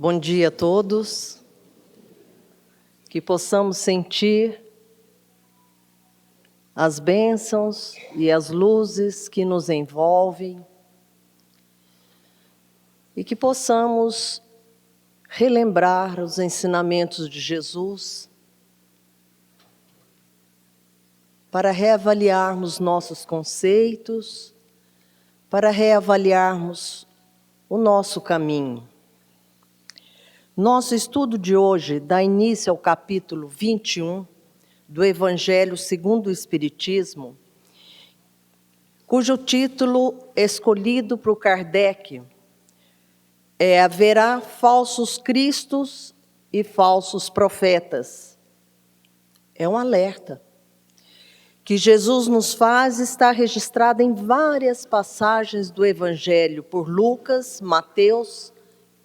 Bom dia a todos, que possamos sentir as bênçãos e as luzes que nos envolvem e que possamos relembrar os ensinamentos de Jesus para reavaliarmos nossos conceitos, para reavaliarmos o nosso caminho. Nosso estudo de hoje dá início ao capítulo 21 do Evangelho segundo o Espiritismo, cujo título escolhido por Kardec é Haverá falsos cristos e falsos profetas. É um alerta que Jesus nos faz, está registrado em várias passagens do Evangelho por Lucas, Mateus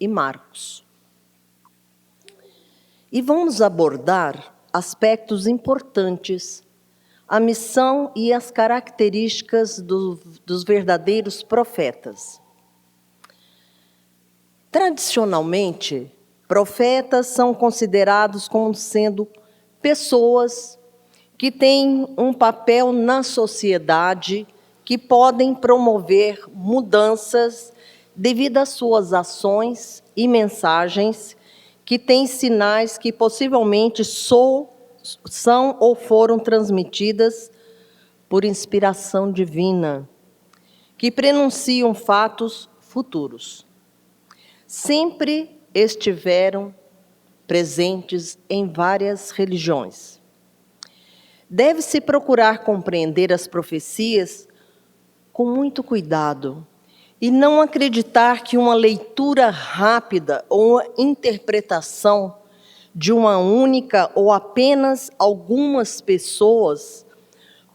e Marcos. E vamos abordar aspectos importantes, a missão e as características dos verdadeiros profetas. Tradicionalmente, profetas são considerados como sendo pessoas que têm um papel na sociedade, que podem promover mudanças devido às suas ações e mensagens, que têm sinais que possivelmente são ou foram transmitidas por inspiração divina, que prenunciam fatos futuros. Sempre estiveram presentes em várias religiões. Deve-se procurar compreender as profecias com muito cuidado e não acreditar que uma leitura rápida ou uma interpretação de uma única ou apenas algumas pessoas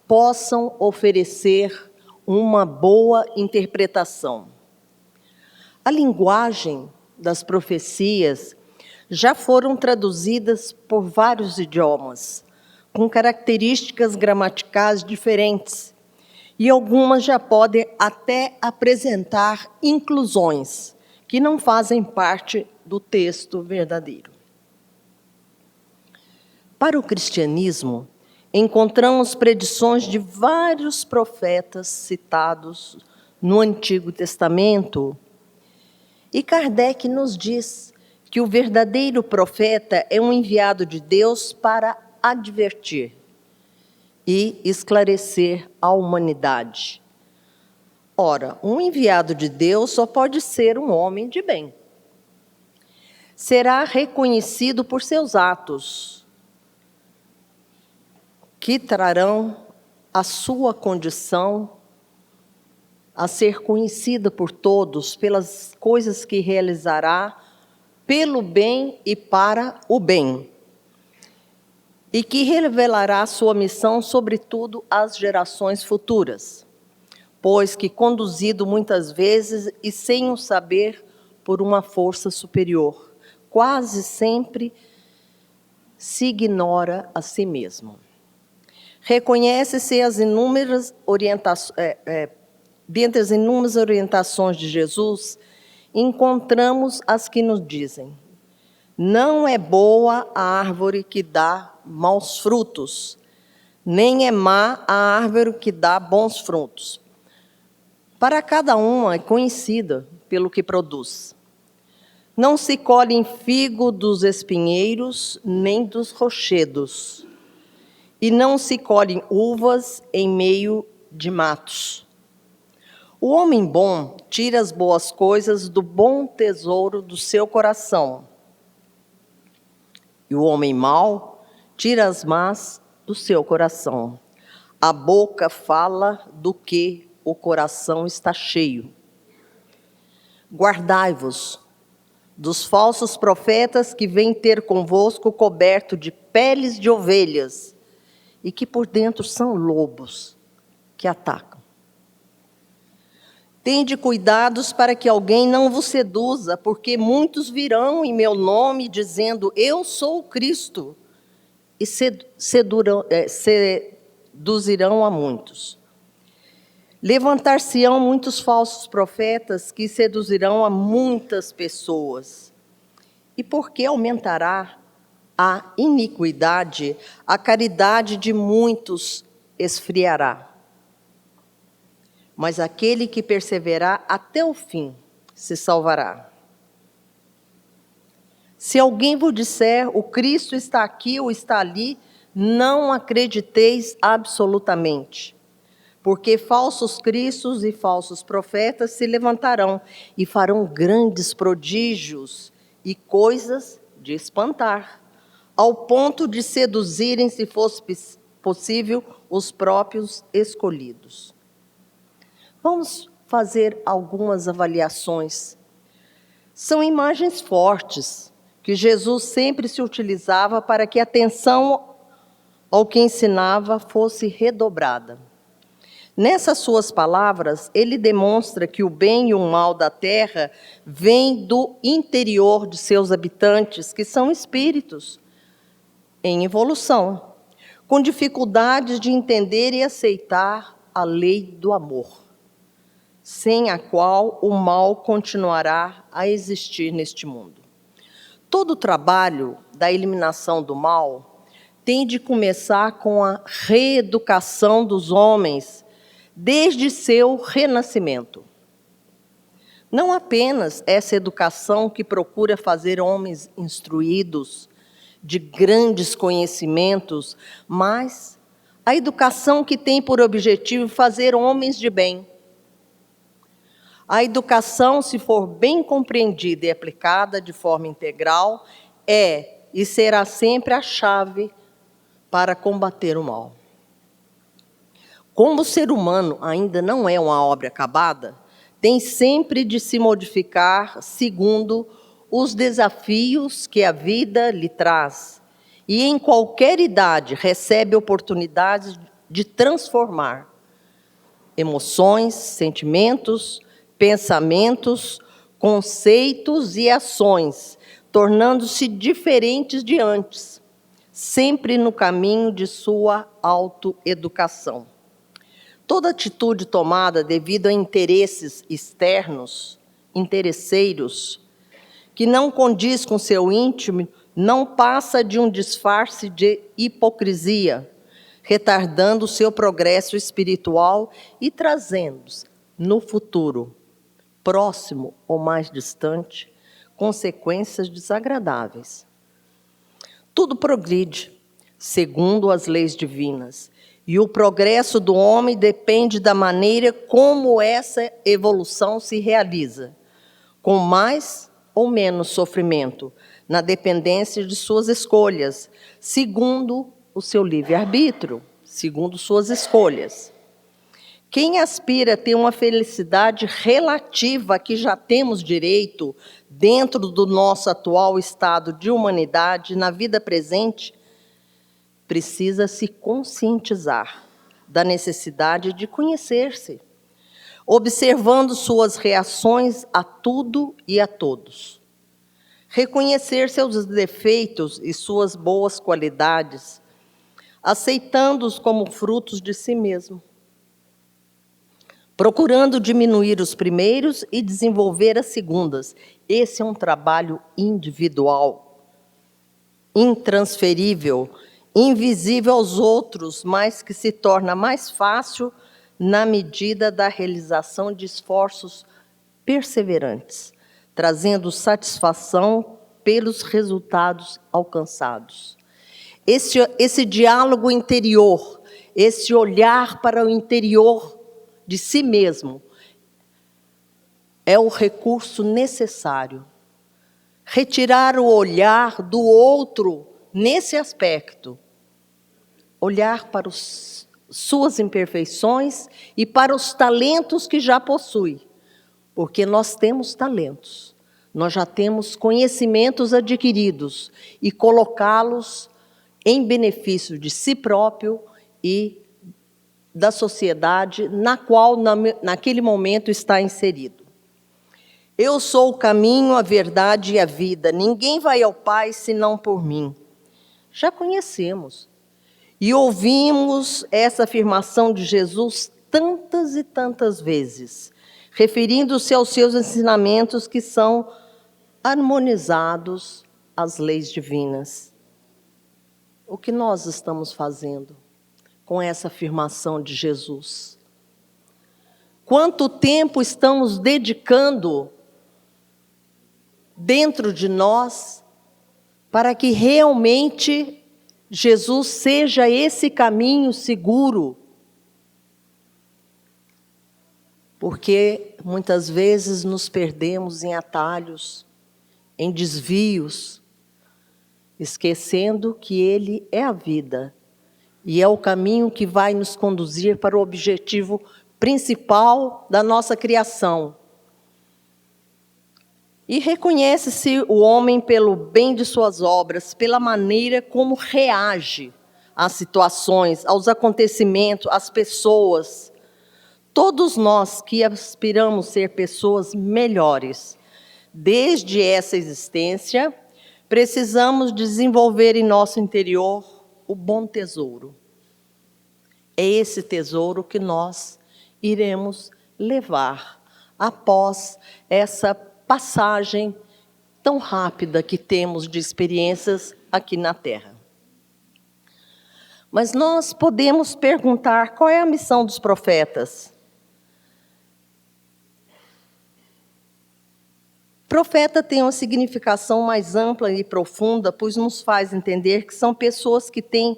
possam oferecer uma boa interpretação. A linguagem das profecias já foram traduzidas por vários idiomas, com características gramaticais diferentes, e algumas já podem até apresentar inclusões que não fazem parte do texto verdadeiro. Para o cristianismo, encontramos predições de vários profetas citados no Antigo Testamento, e Kardec nos diz que o verdadeiro profeta é um enviado de Deus para advertir e esclarecer a humanidade. Ora, um enviado de Deus só pode ser um homem de bem. Será reconhecido por seus atos, que trarão a sua condição a ser conhecida por todos, pelas coisas que realizará, pelo bem e para o bem, e que revelará sua missão, sobretudo, às gerações futuras, pois que conduzido muitas vezes e sem o saber por uma força superior, quase sempre se ignora a si mesmo. Reconhece-se as inúmeras orientações, dentre as inúmeras orientações de Jesus, encontramos as que nos dizem: não é boa a árvore que dá maus frutos, nem é má a árvore que dá bons frutos. Para cada uma é conhecida pelo que produz. Não se colhe figo dos espinheiros, nem dos rochedos, e não se colhem uvas em meio de matos. O homem bom tira as boas coisas do bom tesouro do seu coração, e o homem mau tira as más do seu coração. A boca fala do que o coração está cheio. Guardai-vos dos falsos profetas que vêm ter convosco coberto de peles de ovelhas e que por dentro são lobos que atacam. Tende cuidados para que alguém não vos seduza, porque muitos virão em meu nome dizendo: eu sou o Cristo, e seduzirão a muitos. Levantar-se-ão muitos falsos profetas que seduzirão a muitas pessoas. E porque aumentará a iniquidade, a caridade de muitos esfriará. Mas aquele que perseverar até o fim se salvará. Se alguém vos disser, o Cristo está aqui ou está ali, não acrediteis absolutamente. Porque falsos cristos e falsos profetas se levantarão e farão grandes prodígios e coisas de espantar, ao ponto de seduzirem, se fosse possível, os próprios escolhidos. Vamos fazer algumas avaliações. São imagens fortes que Jesus sempre se utilizava para que a atenção ao que ensinava fosse redobrada. Nessas suas palavras, ele demonstra que o bem e o mal da terra vêm do interior de seus habitantes, que são espíritos em evolução, com dificuldades de entender e aceitar a lei do amor, sem a qual o mal continuará a existir neste mundo. Todo o trabalho da eliminação do mal tem de começar com a reeducação dos homens desde seu renascimento. Não apenas essa educação que procura fazer homens instruídos, de grandes conhecimentos, mas a educação que tem por objetivo fazer homens de bem. A educação, se for bem compreendida e aplicada de forma integral, é e será sempre a chave para combater o mal. Como o ser humano ainda não é uma obra acabada, tem sempre de se modificar segundo os desafios que a vida lhe traz, e em qualquer idade recebe oportunidades de transformar emoções, sentimentos, pensamentos, conceitos e ações, tornando-se diferentes de antes, sempre no caminho de sua autoeducação. Toda atitude tomada devido a interesses externos, interesseiros, que não condiz com seu íntimo, não passa de um disfarce de hipocrisia, retardando o seu progresso espiritual e trazendo, no futuro, próximo ou mais distante, consequências desagradáveis. Tudo progride, segundo as leis divinas, e o progresso do homem depende da maneira como essa evolução se realiza, com mais ou menos sofrimento, na dependência de suas escolhas, segundo o seu livre-arbítrio, segundo suas escolhas. Quem aspira a ter uma felicidade relativa a que já temos direito dentro do nosso atual estado de humanidade, na vida presente, precisa se conscientizar da necessidade de conhecer-se, observando suas reações a tudo e a todos. Reconhecer seus defeitos e suas boas qualidades, aceitando-os como frutos de si mesmo. Procurando diminuir os primeiros e desenvolver as segundas. Esse é um trabalho individual, intransferível, invisível aos outros, mas que se torna mais fácil na medida da realização de esforços perseverantes, trazendo satisfação pelos resultados alcançados. Esse diálogo interior, esse olhar para o interior de si mesmo, é o recurso necessário. Retirar o olhar do outro nesse aspecto, olhar para suas imperfeições e para os talentos que já possui, porque nós temos talentos, nós já temos conhecimentos adquiridos e colocá-los em benefício de si próprio e da sociedade na qual naquele momento está inserido. Eu sou o caminho, a verdade e a vida. Ninguém vai ao Pai senão por mim. Já conhecemos e ouvimos essa afirmação de Jesus tantas e tantas vezes, referindo-se aos seus ensinamentos que são harmonizados as leis divinas. O que nós estamos fazendo com essa afirmação de Jesus? Quanto tempo estamos dedicando dentro de nós para que realmente Jesus seja esse caminho seguro? Porque muitas vezes nos perdemos em atalhos, em desvios, esquecendo que Ele é a vida e é o caminho que vai nos conduzir para o objetivo principal da nossa criação. E reconhece-se o homem pelo bem de suas obras, pela maneira como reage às situações, aos acontecimentos, às pessoas. Todos nós que aspiramos ser pessoas melhores, desde essa existência, precisamos desenvolver em nosso interior o bom tesouro. É esse tesouro que nós iremos levar após essa passagem tão rápida que temos de experiências aqui na Terra. Mas nós podemos perguntar qual é a missão dos profetas. Profeta tem uma significação mais ampla e profunda, pois nos faz entender que são pessoas que têm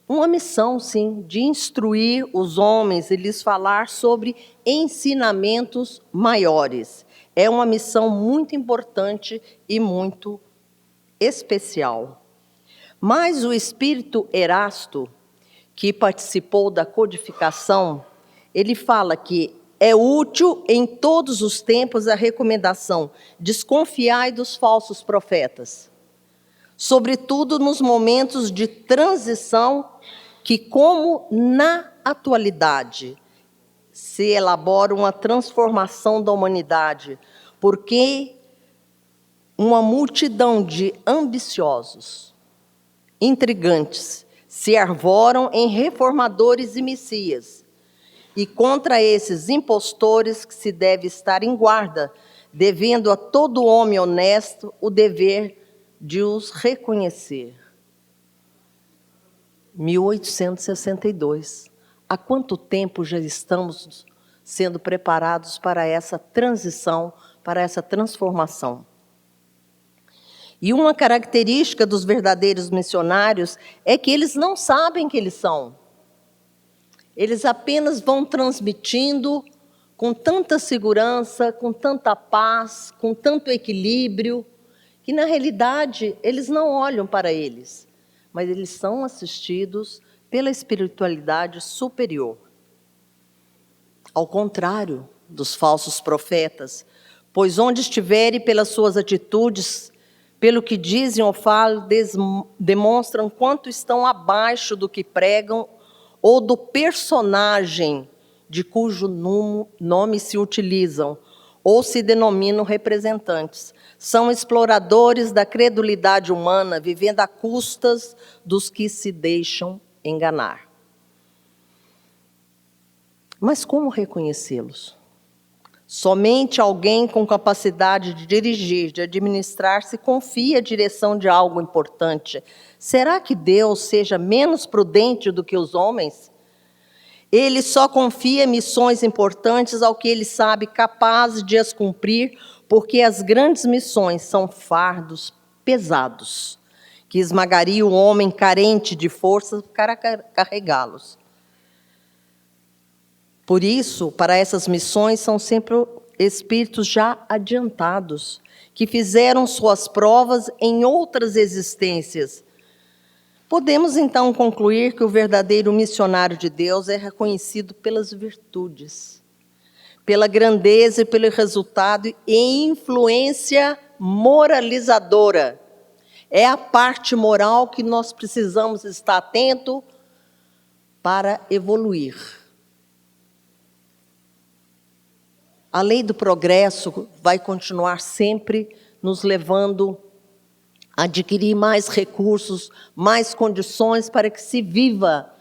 uma missão, sim, de instruir os homens e lhes falar sobre ensinamentos maiores. É uma missão muito importante e muito especial. Mas o espírito Erasto, que participou da codificação, ele fala que é útil em todos os tempos a recomendação: desconfiai dos falsos profetas, sobretudo nos momentos de transição que, como na atualidade, se elabora uma transformação da humanidade, porque uma multidão de ambiciosos, intrigantes, se arvoram em reformadores e messias, e contra esses impostores que se deve estar em guarda, devendo a todo homem honesto o dever de os reconhecer. 1862. Há quanto tempo já estamos sendo preparados para essa transição, para essa transformação? E uma característica dos verdadeiros missionários é que eles não sabem que eles são. Eles apenas vão transmitindo com tanta segurança, com tanta paz, com tanto equilíbrio, que na realidade eles não olham para eles, mas eles são assistidos pela espiritualidade superior. Ao contrário dos falsos profetas, pois onde estiverem pelas suas atitudes, pelo que dizem ou falam, demonstram quanto estão abaixo do que pregam ou do personagem de cujo nome se utilizam, ou se denominam representantes. São exploradores da credulidade humana, vivendo a custas dos que se deixam enganar. Mas como reconhecê-los? Somente alguém com capacidade de dirigir, de administrar, se confia a direção de algo importante. Será que Deus seja menos prudente do que os homens? Ele só confia missões importantes ao que ele sabe capaz de as cumprir, porque as grandes missões são fardos pesados, que esmagaria o homem carente de força para carregá-los. Por isso, para essas missões, são sempre espíritos já adiantados, que fizeram suas provas em outras existências. Podemos, então, concluir que o verdadeiro missionário de Deus é reconhecido pelas virtudes, pela grandeza e pelo resultado e influência moralizadora. É a parte moral que nós precisamos estar atento para evoluir. A lei do progresso vai continuar sempre nos levando a adquirir mais recursos, mais condições para que se viva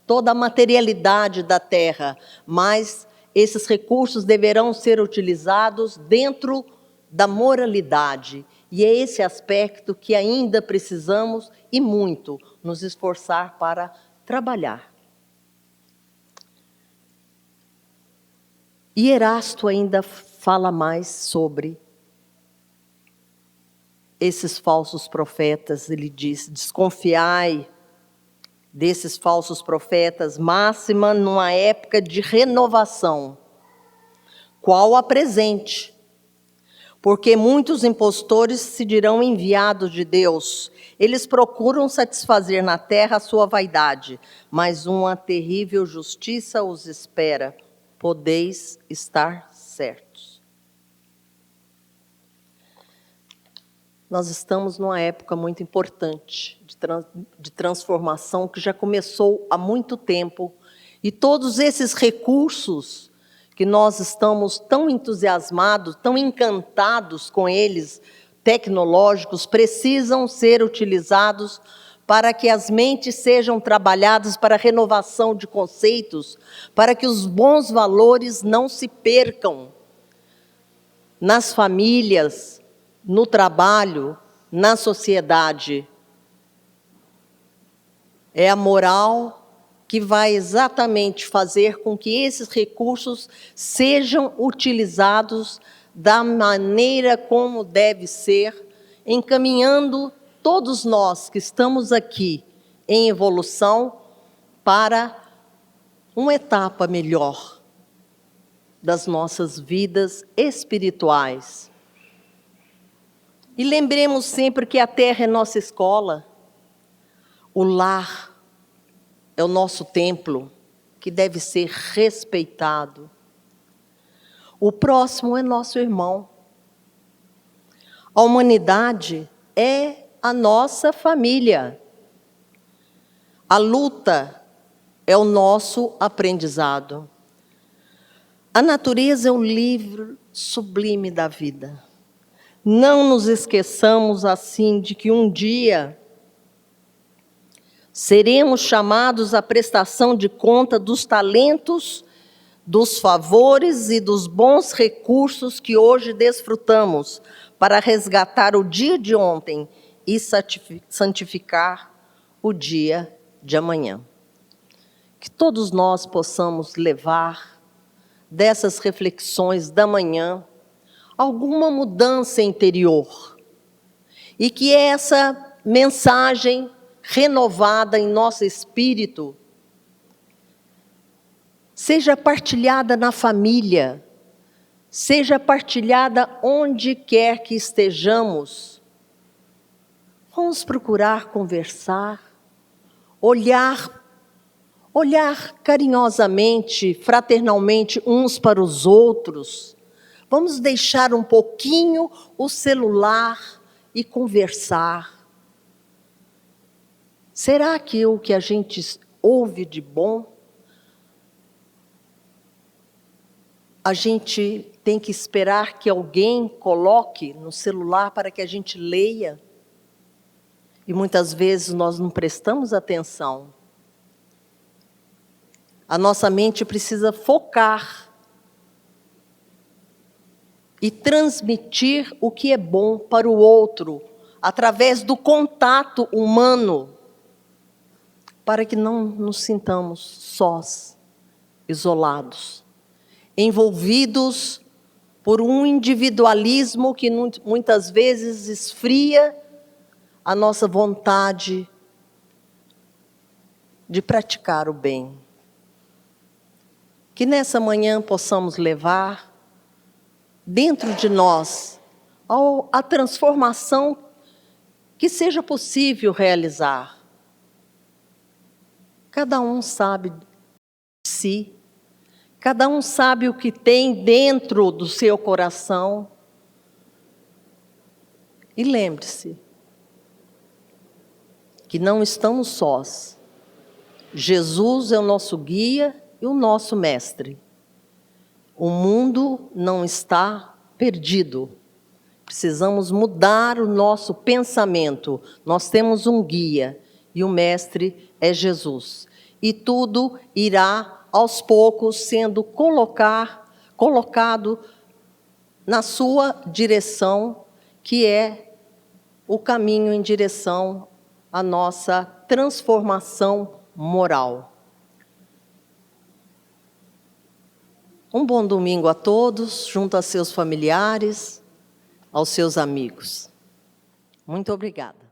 toda a materialidade da terra, mas esses recursos deverão ser utilizados dentro da moralidade E é esse aspecto que ainda precisamos, e muito, nos esforçar para trabalhar. E Erasto ainda fala mais sobre esses falsos profetas. Ele diz: desconfiai desses falsos profetas, máxima numa época de renovação, qual a presente. Porque muitos impostores se dirão enviados de Deus. Eles procuram satisfazer na terra a sua vaidade, mas uma terrível justiça os espera. Podeis estar certos. Nós estamos numa época muito importante de transformação que já começou há muito tempo. E todos esses recursos que nós estamos tão entusiasmados, tão encantados com eles, tecnológicos, precisam ser utilizados para que as mentes sejam trabalhadas para a renovação de conceitos, para que os bons valores não se percam nas famílias, no trabalho, na sociedade. É a moral que vai exatamente fazer com que esses recursos sejam utilizados da maneira como deve ser, encaminhando todos nós que estamos aqui em evolução para uma etapa melhor das nossas vidas espirituais. E lembremos sempre que a terra é nossa escola, o lar é o nosso templo, que deve ser respeitado. O próximo é nosso irmão. A humanidade é a nossa família. A luta é o nosso aprendizado. A natureza é o livro sublime da vida. Não nos esqueçamos assim de que um dia seremos chamados à prestação de conta dos talentos, dos favores e dos bons recursos que hoje desfrutamos para resgatar o dia de ontem e santificar o dia de amanhã. Que todos nós possamos levar dessas reflexões da manhã alguma mudança interior e que essa mensagem renovada em nosso espírito seja partilhada na família, seja partilhada onde quer que estejamos. Vamos procurar conversar, olhar carinhosamente, fraternalmente uns para os outros. Vamos deixar um pouquinho o celular e conversar. Será que o que a gente ouve de bom, a gente tem que esperar que alguém coloque no celular para que a gente leia? E muitas vezes nós não prestamos atenção. A nossa mente precisa focar e transmitir o que é bom para o outro, através do contato humano, para que não nos sintamos sós, isolados, envolvidos por um individualismo que muitas vezes esfria a nossa vontade de praticar o bem. Que nessa manhã possamos levar dentro de nós a transformação que seja possível realizar. Cada um sabe de si, cada um sabe o que tem dentro do seu coração. E lembre-se que não estamos sós. Jesus é o nosso guia e o nosso mestre. O mundo não está perdido. Precisamos mudar o nosso pensamento. Nós temos um guia e o mestre é Jesus. E tudo irá, aos poucos, sendo colocado na sua direção, que é o caminho em direção à nossa transformação moral. Um bom domingo a todos, junto a seus familiares, aos seus amigos. Muito obrigada.